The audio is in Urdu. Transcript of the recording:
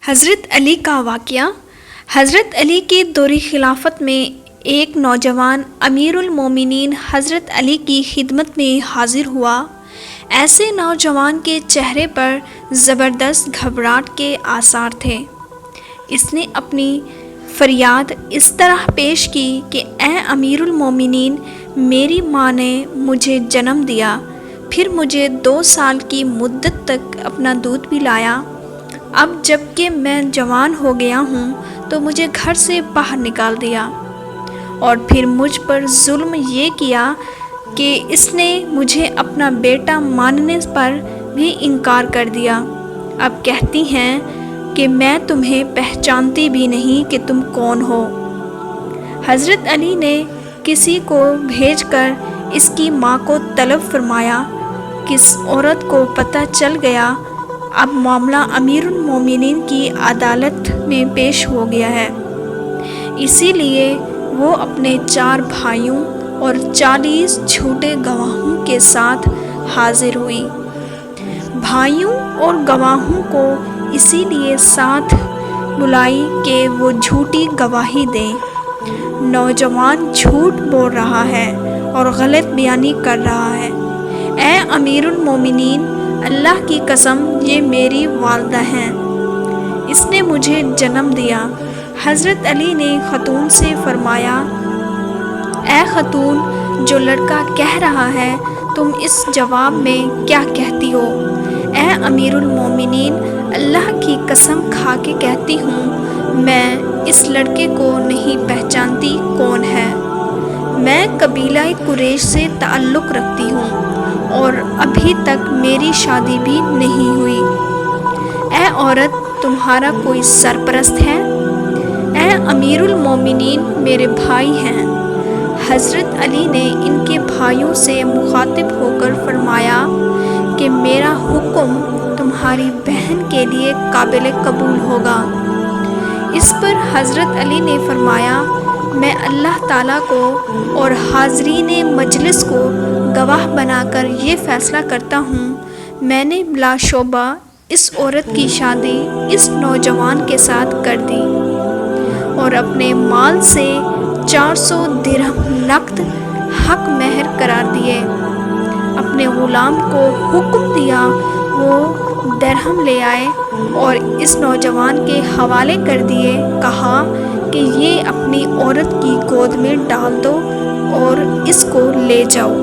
حضرت علی کا واقعہ۔ حضرت علی کے دور خلافت میں ایک نوجوان امیر المومنین حضرت علی کی خدمت میں حاضر ہوا۔ ایسے نوجوان کے چہرے پر زبردست گھبراہٹ کے آثار تھے۔ اس نے اپنی فریاد اس طرح پیش کی کہ اے امیر المومنین، میری ماں نے مجھے جنم دیا، پھر مجھے 2 سال کی مدت تک اپنا دودھ پلایا۔ اب جب کہ میں جوان ہو گیا ہوں تو مجھے گھر سے باہر نکال دیا، اور پھر مجھ پر ظلم یہ کیا کہ اس نے مجھے اپنا بیٹا ماننے پر بھی انکار کر دیا۔ اب کہتی ہیں کہ میں تمہیں پہچانتی بھی نہیں کہ تم کون ہو۔ حضرت علی نے کسی کو بھیج کر اس کی ماں کو طلب فرمایا۔ کس عورت کو پتہ چل گیا، اب معاملہ امیر المومنین کی عدالت میں پیش ہو گیا ہے، اسی لیے وہ اپنے 4 بھائیوں اور 40 جھوٹے گواہوں کے ساتھ حاضر ہوئی۔ بھائیوں اور گواہوں کو اسی لیے ساتھ بلائی کہ وہ جھوٹی گواہی دیں۔ نوجوان جھوٹ بول رہا ہے اور غلط بیانی کر رہا ہے۔ اے امیر المومنین، اللہ کی قسم یہ میری والدہ ہیں، اس نے مجھے جنم دیا۔ حضرت علی نے خاتون سے فرمایا، اے خاتون، جو لڑکا کہہ رہا ہے تم اس جواب میں کیا کہتی ہو؟ اے امیر المومنین، اللہ کی قسم کھا کے کہتی ہوں میں اس لڑکے کو نہیں پہچانتی کون ہے۔ میں قبیلہ قریش سے تعلق رکھتی ہوں اور ابھی تک میری شادی بھی نہیں ہوئی۔ اے عورت، تمہارا کوئی سرپرست ہے؟ اے امیر المومنین، میرے بھائی ہیں۔ حضرت علی نے ان کے بھائیوں سے مخاطب ہو کر فرمایا کہ میرا حکم تمہاری بہن کے لیے قابل قبول ہوگا۔ اس پر حضرت علی نے فرمایا، میں اللہ تعالیٰ کو اور حاضرین مجلس کو گواہ بنا کر یہ فیصلہ کرتا ہوں، میں نے بلا شبہ اس عورت کی شادی اس نوجوان کے ساتھ کر دی اور اپنے مال سے 400 درہم نقد حق مہر قرار دیے۔ اپنے غلام کو حکم دیا وہ درہم لے آئے اور اس نوجوان کے حوالے کر دیے۔ کہا کہ یہ اپنی عورت کی گود میں ڈال دو اور اس کو لے جاؤ۔